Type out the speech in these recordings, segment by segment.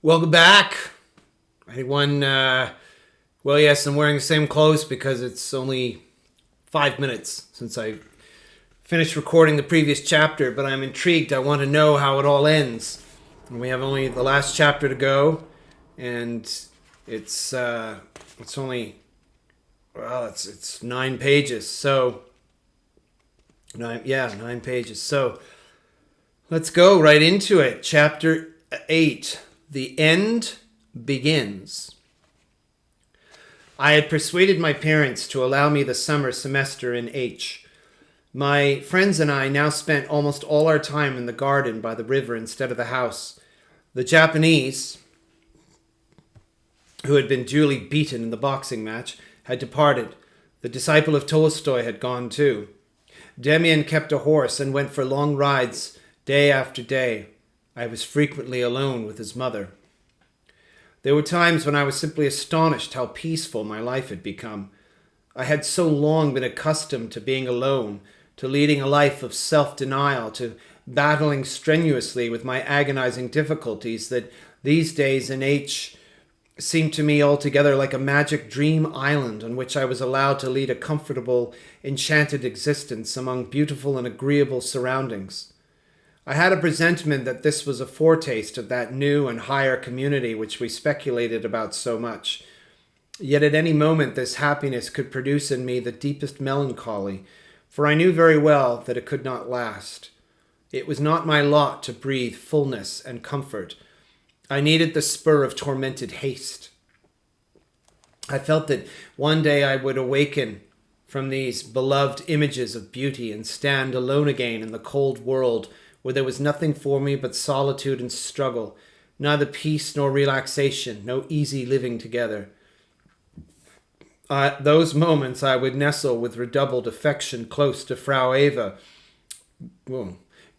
Welcome back. Anyone, well, yes, I'm wearing the same clothes because it's only 5 minutes since I finished recording the previous chapter, but I'm intrigued. I want to know how it all ends. And we have only the last chapter to go, and it's only, well, it's 9 pages. So, 9 pages. So, let's go right into it. Chapter 8. The End Begins. I had persuaded my parents to allow me the summer semester in H. My friends and I now spent almost all our time in the garden by the river instead of the house. The Japanese, who had been duly beaten in the boxing match, had departed. The disciple of Tolstoy had gone too. Demian kept a horse and went for long rides day after day. I was frequently alone with his mother. There were times when I was simply astonished how peaceful my life had become. I had so long been accustomed to being alone, to leading a life of self-denial, to battling strenuously with my agonizing difficulties, that these days in H seemed to me altogether like a magic dream island on which I was allowed to lead a comfortable, enchanted existence among beautiful and agreeable surroundings. I had a presentiment that this was a foretaste of that new and higher community which we speculated about so much. Yet at any moment this happiness could produce in me the deepest melancholy, for I knew very well that it could not last. It was not my lot to breathe fullness and comfort. I needed the spur of tormented haste. I felt that one day I would awaken from these beloved images of beauty and stand alone again in the cold world, where there was nothing for me but solitude and struggle, neither peace nor relaxation, no easy living together. At those moments I would nestle with redoubled affection close to Frau Eva,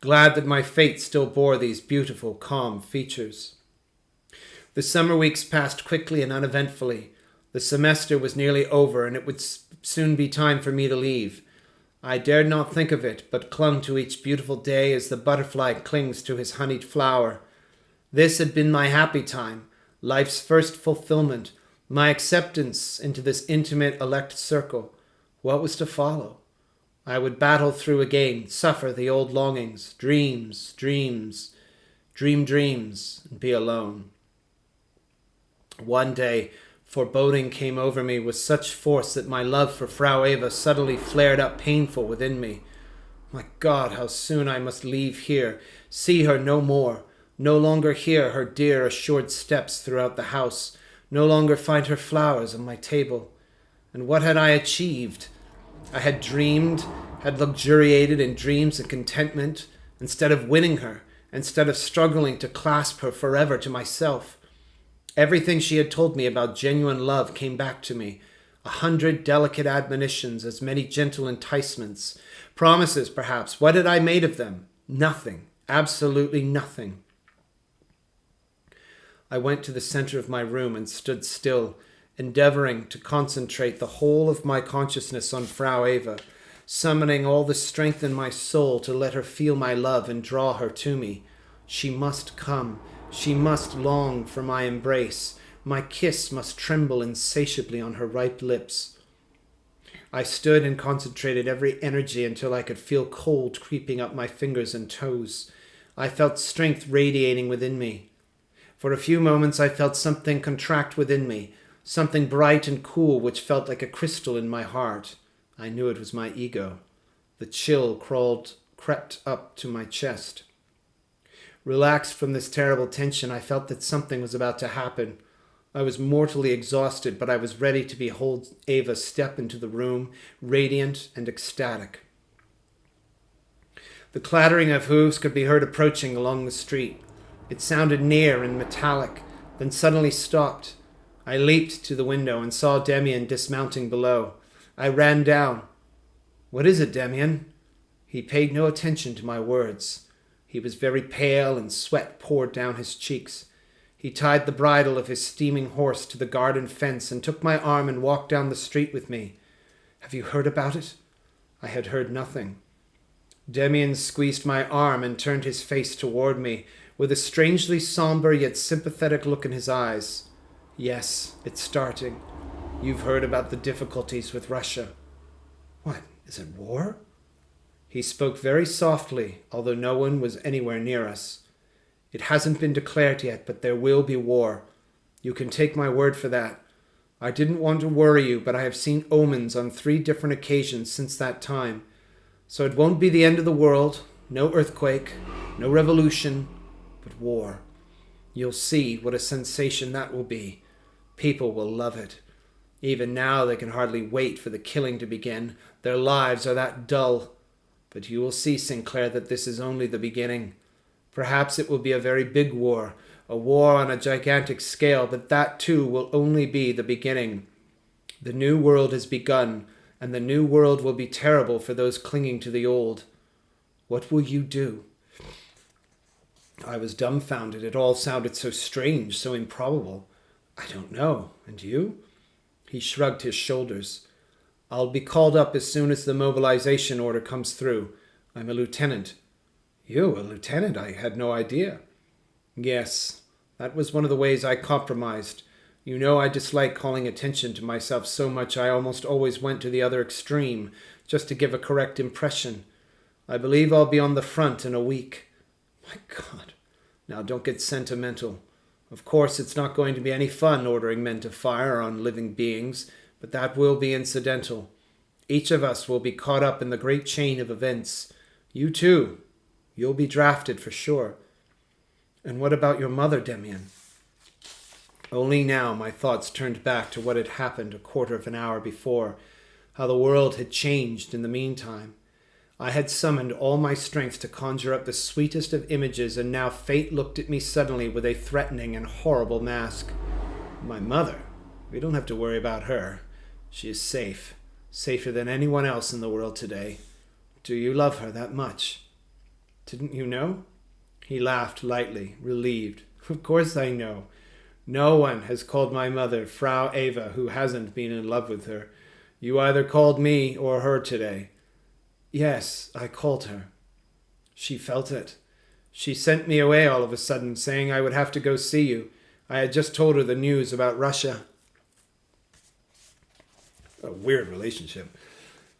glad that my fate still bore these beautiful, calm features. The summer weeks passed quickly and uneventfully. The semester was nearly over, and it would soon be time for me to leave. I dared not think of it, but clung to each beautiful day as the butterfly clings to his honeyed flower. This had been my happy time, life's first fulfillment, my acceptance into this intimate elect circle. What was to follow? I would battle through again, suffer the old longings, dream dreams, and be alone. One day, foreboding came over me with such force that my love for Frau Eva suddenly flared up painful within me. My God, how soon I must leave here, see her no more, no longer hear her dear assured steps throughout the house, no longer find her flowers on my table. And what had I achieved? I had dreamed, had luxuriated in dreams and contentment, instead of winning her, instead of struggling to clasp her forever to myself. Everything she had told me about genuine love came back to me. 100 delicate admonitions, as many gentle enticements. Promises, perhaps. What had I made of them? Nothing. Absolutely nothing. I went to the center of my room and stood still, endeavoring to concentrate the whole of my consciousness on Frau Eva, summoning all the strength in my soul to let her feel my love and draw her to me. She must come. She must long for my embrace. My kiss must tremble insatiably on her ripe lips. I stood and concentrated every energy until I could feel cold creeping up my fingers and toes. I felt strength radiating within me. For a few moments I felt something contract within me, something bright and cool which felt like a crystal in my heart. I knew it was my ego. The chill crept up to my chest. Relaxed from this terrible tension, I felt that something was about to happen. I was mortally exhausted, but I was ready to behold Eva step into the room, radiant and ecstatic. The clattering of hooves could be heard approaching along the street. It sounded near and metallic, then suddenly stopped. I leaped to the window and saw Demian dismounting below. I ran down. "What is it, Demian?" He paid no attention to my words. He was very pale and sweat poured down his cheeks. He tied the bridle of his steaming horse to the garden fence and took my arm and walked down the street with me. "Have you heard about it?" I had heard nothing. Demian squeezed my arm and turned his face toward me, with a strangely somber yet sympathetic look in his eyes. "Yes, it's starting. You've heard about the difficulties with Russia." "What, is it war?" He spoke very softly, although no one was anywhere near us. "It hasn't been declared yet, but there will be war. You can take my word for that. I didn't want to worry you, but I have seen omens on 3 different occasions since that time. So it won't be the end of the world, no earthquake, no revolution, but war. You'll see what a sensation that will be. People will love it. Even now they can hardly wait for the killing to begin. Their lives are that dull. But you will see, Sinclair, that this is only the beginning. Perhaps it will be a very big war, a war on a gigantic scale, but that too will only be the beginning. The new world has begun, and the new world will be terrible for those clinging to the old. What will you do?" I was dumbfounded. It all sounded so strange, so improbable. "I don't know. And you?" He shrugged his shoulders. "I'll be called up as soon as the mobilization order comes through. I'm a lieutenant." "You, a lieutenant? I had no idea." "Yes, that was one of the ways I compromised. You know I dislike calling attention to myself so much I almost always went to the other extreme, just to give a correct impression. I believe I'll be on the front in a week." "My God. Now don't get sentimental. Of course it's not going to be any fun ordering men to fire on living beings, but that will be incidental. Each of us will be caught up in the great chain of events. You too. You'll be drafted for sure." "And what about your mother, Demian?" Only now my thoughts turned back to what had happened a quarter of an hour before, how the world had changed in the meantime. I had summoned all my strength to conjure up the sweetest of images, and now fate looked at me suddenly with a threatening and horrible mask. "My mother? We don't have to worry about her. She is safe, safer than anyone else in the world today. Do you love her that much?" "Didn't you know?" He laughed lightly, relieved. "Of course I know. No one has called my mother Frau Eva who hasn't been in love with her. You either called me or her today." "Yes, I called her." "She felt it. She sent me away all of a sudden, saying I would have to go see you. I had just told her the news about Russia." A weird relationship.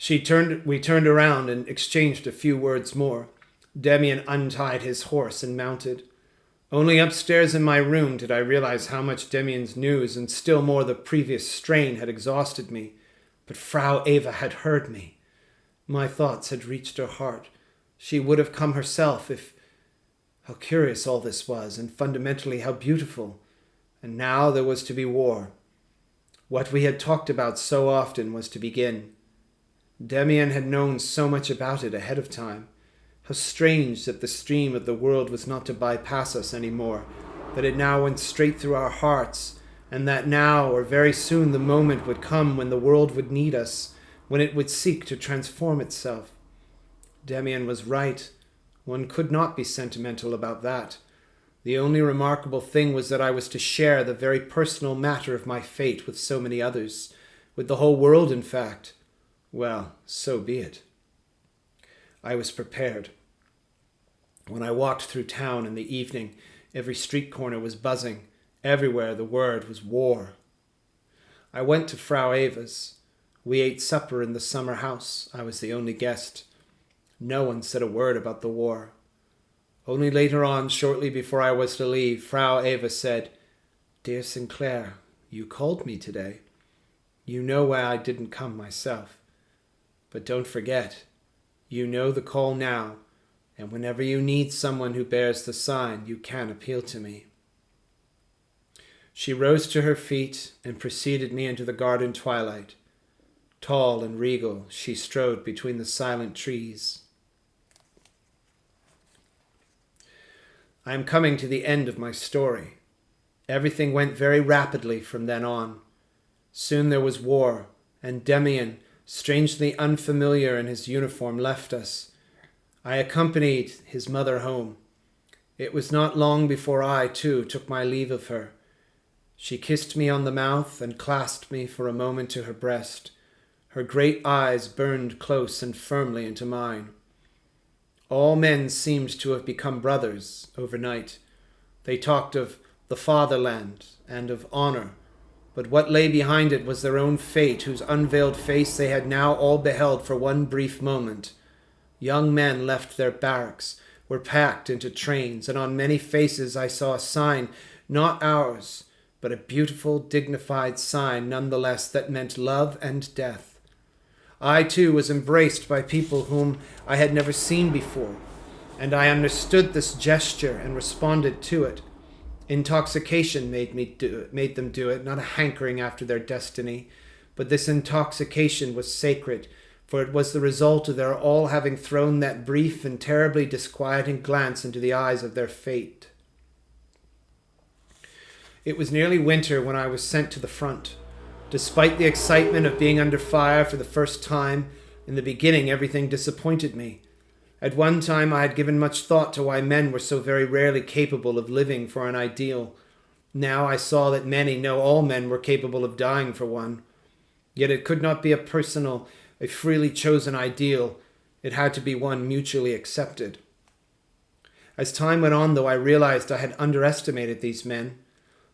We turned around and exchanged a few words more. Demian untied his horse and mounted. Only upstairs in my room did I realize how much Demian's news and still more the previous strain had exhausted me. But Frau Eva had heard me. My thoughts had reached her heart. She would have come herself if... How curious all this was, and fundamentally how beautiful. And now there was to be war. What we had talked about so often was to begin. Demian had known so much about it ahead of time. How strange that the stream of the world was not to bypass us any more, that it now went straight through our hearts, and that now or very soon the moment would come when the world would need us, when it would seek to transform itself. Demian was right. One could not be sentimental about that. The only remarkable thing was that I was to share the very personal matter of my fate with so many others, with the whole world, in fact. Well, so be it. I was prepared. When I walked through town in the evening, every street corner was buzzing. Everywhere the word was war. I went to Frau Eva's. We ate supper in the summer house. I was the only guest. No one said a word about the war. Only later on, shortly before I was to leave, Frau Eva said, "Dear Sinclair, you called me today. You know why I didn't come myself. But don't forget, you know the call now, and whenever you need someone who bears the sign, you can appeal to me." She rose to her feet and preceded me into the garden twilight. Tall and regal, she strode between the silent trees. I am coming to the end of my story. Everything went very rapidly from then on. Soon there was war, and Demian, strangely unfamiliar in his uniform, left us. I accompanied his mother home. It was not long before I, too, took my leave of her. She kissed me on the mouth and clasped me for a moment to her breast. Her great eyes burned close and firmly into mine. All men seemed to have become brothers overnight. They talked of the fatherland and of honor, but what lay behind it was their own fate, whose unveiled face they had now all beheld for one brief moment. Young men left their barracks, were packed into trains, and on many faces I saw a sign, not ours, but a beautiful, dignified sign nonetheless that meant love and death. I, too, was embraced by people whom I had never seen before, and I understood this gesture and responded to it. Intoxication made them do it, not a hankering after their destiny, but this intoxication was sacred, for it was the result of their all having thrown that brief and terribly disquieting glance into the eyes of their fate. It was nearly winter when I was sent to the front. Despite the excitement of being under fire for the first time, in the beginning everything disappointed me. At one time I had given much thought to why men were so very rarely capable of living for an ideal. Now I saw that many, no, all men were capable of dying for one. Yet it could not be a personal, a freely chosen ideal. It had to be one mutually accepted. As time went on, though, I realized I had underestimated these men.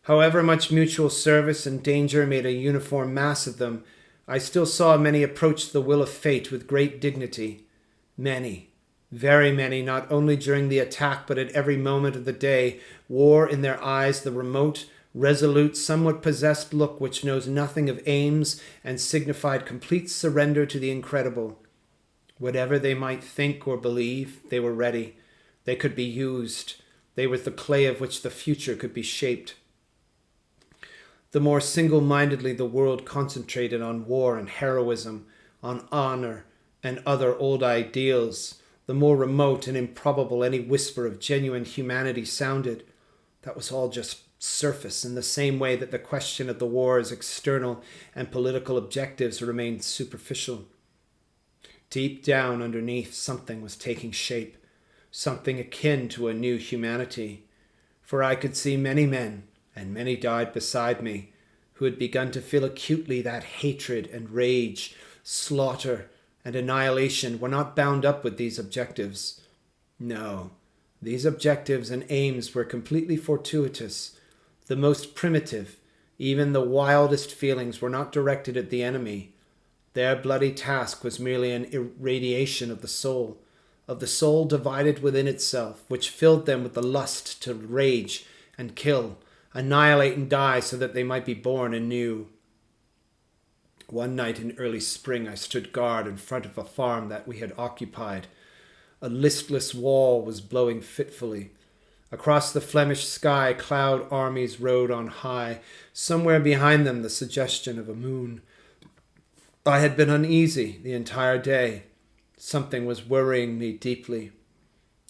However much mutual service and danger made a uniform mass of them, I still saw many approach the will of fate with great dignity. Many, very many, not only during the attack but at every moment of the day, wore in their eyes the remote, resolute, somewhat possessed look which knows nothing of aims and signified complete surrender to the incredible. Whatever they might think or believe, they were ready. They could be used. They were the clay of which the future could be shaped. The more single-mindedly the world concentrated on war and heroism, on honor and other old ideals, the more remote and improbable any whisper of genuine humanity sounded. That was all just surface, in the same way that the question of the war's external and political objectives remained superficial. Deep down underneath, something was taking shape, something akin to a new humanity. For I could see many men, and many died beside me, who had begun to feel acutely that hatred and rage, slaughter and annihilation were not bound up with these objectives. No, these objectives and aims were completely fortuitous. The most primitive, even the wildest feelings were not directed at the enemy. Their bloody task was merely an irradiation of the soul divided within itself, which filled them with the lust to rage and kill, annihilate and die so that they might be born anew. One night in early spring I stood guard in front of a farm that we had occupied. A listless wall was blowing fitfully. Across the Flemish sky cloud armies rode on high, somewhere behind them the suggestion of a moon. I had been uneasy the entire day. Something was worrying me deeply.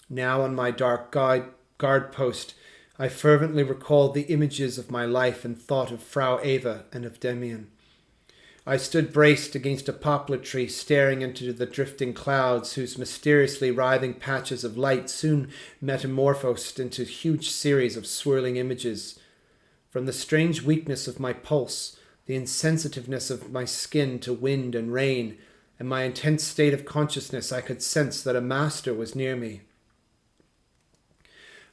Now on my dark guard post, I fervently recalled the images of my life and thought of Frau Eva and of Demian. I stood braced against a poplar tree, staring into the drifting clouds whose mysteriously writhing patches of light soon metamorphosed into a huge series of swirling images. From the strange weakness of my pulse, the insensitiveness of my skin to wind and rain, and my intense state of consciousness, I could sense that a master was near me.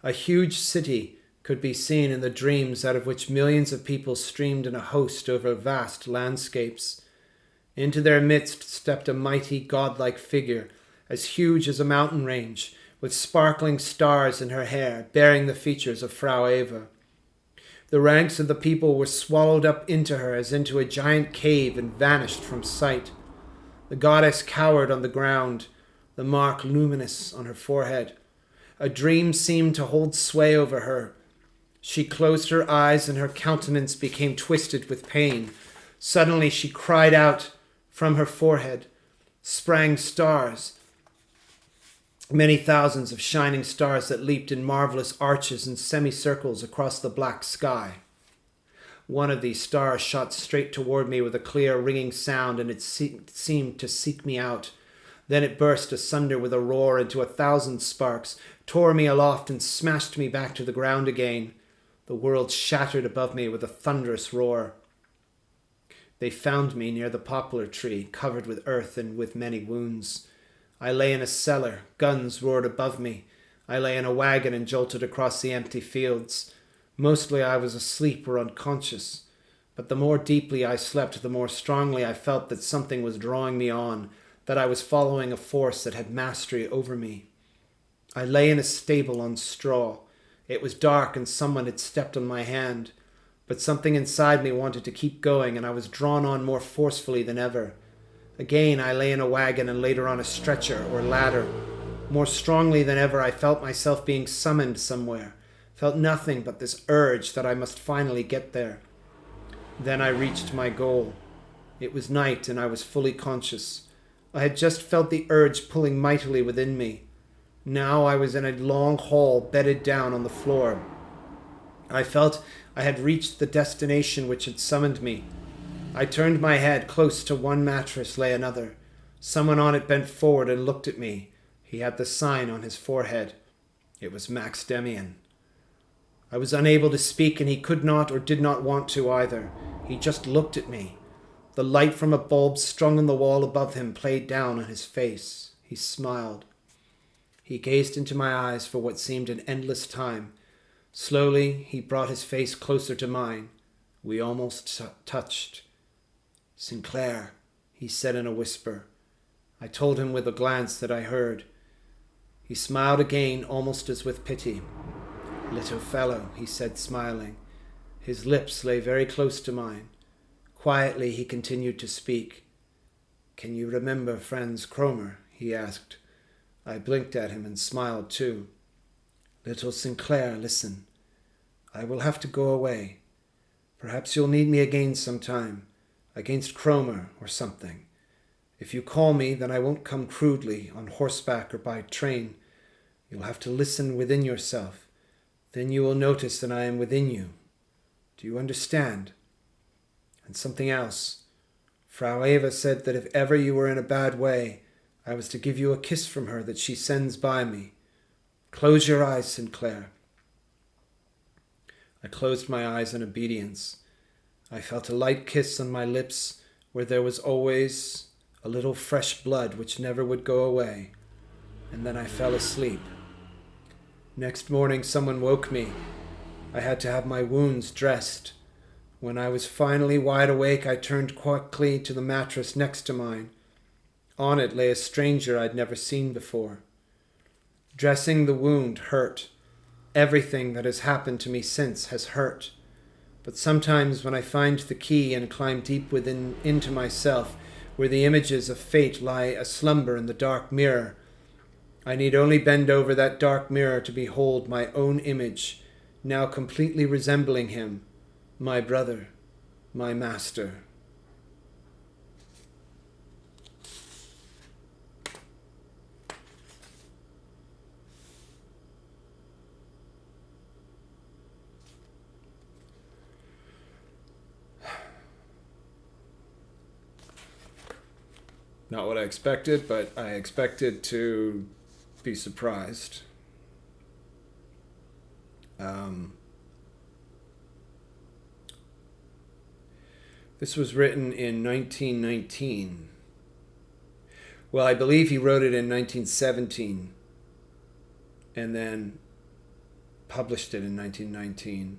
A huge city could be seen in the dreams out of which millions of people streamed in a host over vast landscapes. Into their midst stepped a mighty, godlike figure, as huge as a mountain range, with sparkling stars in her hair, bearing the features of Frau Eva. The ranks of the people were swallowed up into her as into a giant cave and vanished from sight. The goddess cowered on the ground, the mark luminous on her forehead. A dream seemed to hold sway over her. She closed her eyes and her countenance became twisted with pain. Suddenly she cried out. From her forehead sprang stars, many thousands of shining stars that leaped in marvelous arches and semicircles across the black sky. One of these stars shot straight toward me with a clear ringing sound, and it seemed to seek me out. Then it burst asunder with a roar into 1,000 sparks, tore me aloft and smashed me back to the ground again. The world shattered above me with a thunderous roar. They found me near the poplar tree, covered with earth and with many wounds. I lay in a cellar. Guns roared above me. I lay in a wagon and jolted across the empty fields. Mostly I was asleep or unconscious, but the more deeply I slept, the more strongly I felt that something was drawing me on, that I was following a force that had mastery over me. I lay in a stable on straw. It was dark and someone had stepped on my hand, but something inside me wanted to keep going, and I was drawn on more forcefully than ever. Again I lay in a wagon and later on a stretcher or ladder. More strongly than ever I felt myself being summoned somewhere, felt nothing but this urge that I must finally get there. Then I reached my goal. It was night and I was fully conscious. I had just felt the urge pulling mightily within me. Now I was in a long hall bedded down on the floor. I felt I had reached the destination which had summoned me. I turned my head. Close to one mattress lay another. Someone on it bent forward and looked at me. He had the sign on his forehead. It was Max Demian. I was unable to speak, and he could not or did not want to either. He just looked at me. The light from a bulb strung on the wall above him played down on his face. He smiled. He gazed into my eyes for what seemed an endless time. Slowly, he brought his face closer to mine. We almost touched. "Sinclair," he said in a whisper. I told him with a glance that I heard. He smiled again, almost as with pity. "Little fellow," he said, smiling. His lips lay very close to mine. Quietly, he continued to speak. "Can you remember Franz Cromer?" he asked. I blinked at him and smiled too. "Little Sinclair, listen. I will have to go away. Perhaps you'll need me again sometime, against Cromer or something. If you call me, then I won't come crudely, on horseback or by train. You'll have to listen within yourself. Then you will notice that I am within you. Do you understand? And something else. Frau Eva said that if ever you were in a bad way, I was to give you a kiss from her that she sends by me. Close your eyes, Sinclair." I closed my eyes in obedience. I felt a light kiss on my lips where there was always a little fresh blood which never would go away, and then I fell asleep. Next morning someone woke me. I had to have my wounds dressed. When I was finally wide awake, I turned quickly to the mattress next to mine. On it lay a stranger I'd never seen before. Dressing the wound hurt. Everything that has happened to me since has hurt. But sometimes when I find the key and climb deep into myself, where the images of fate lie aslumber in the dark mirror, I need only bend over that dark mirror to behold my own image, now completely resembling him, my brother, my master. Not what I expected, but I expected to be surprised. This was written in 1919. Well, I believe he wrote it in 1917 and then published it in 1919.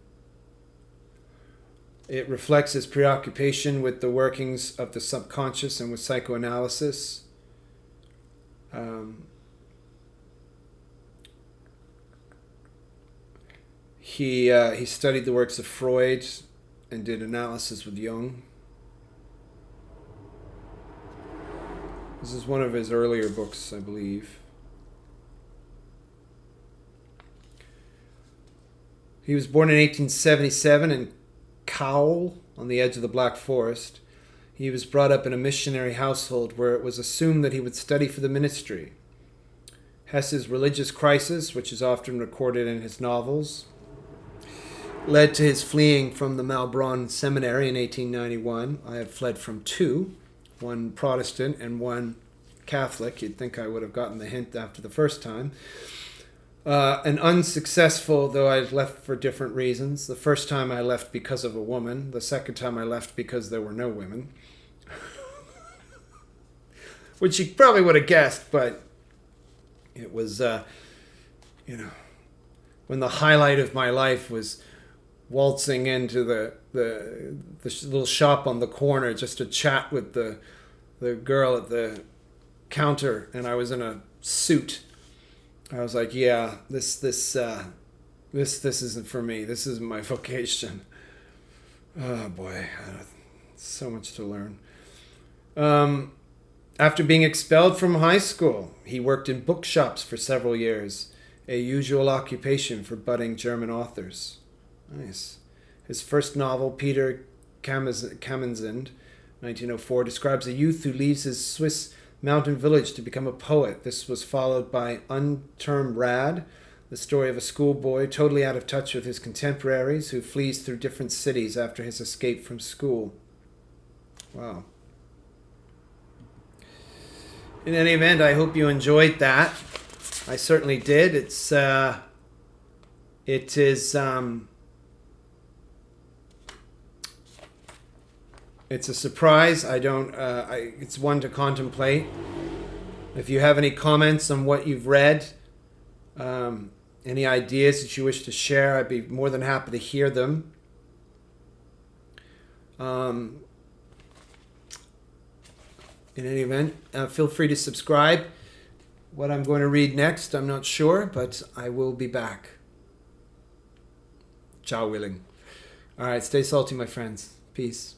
It reflects his preoccupation with the workings of the subconscious and with psychoanalysis. He studied the works of Freud and did analysis with Jung. This is one of his earlier books, I believe. He was born in 1877 in Cowell, on the edge of the Black Forest. He was brought up in a missionary household where it was assumed that he would study for the ministry. Hesse's religious crisis, which is often recorded in his novels, led to his fleeing from the Malbronn Seminary in 1891. I have fled from two, one Protestant and one Catholic. You'd think I would have gotten the hint after the first time. And unsuccessful, though I left for different reasons. The first time I left because of a woman. The second time I left because there were no women. Which you probably would have guessed, but it was you know, when the highlight of my life was waltzing into the little shop on the corner just to chat with the girl at the counter, and I was in a suit. I was like, yeah, this isn't for me. This isn't my vocation. Oh boy, so much to learn. After being expelled from high school, he worked in bookshops for several years, a usual occupation for budding German authors. Nice. His first novel, Peter Kamenzind, 1904, describes a youth who leaves his Swiss mountain village to become a poet. This was followed by Unterm Rad, the story of a schoolboy totally out of touch with his contemporaries who flees through different cities after his escape from school. Wow. In any event, I hope you enjoyed that. I certainly did. It is it's a surprise. It's one to contemplate. If you have any comments on what you've read, any ideas that you wish to share, I'd be more than happy to hear them. In any event, feel free to subscribe. What I'm going to read next, I'm not sure, but I will be back. Ciao, willing. All right, stay salty, my friends. Peace.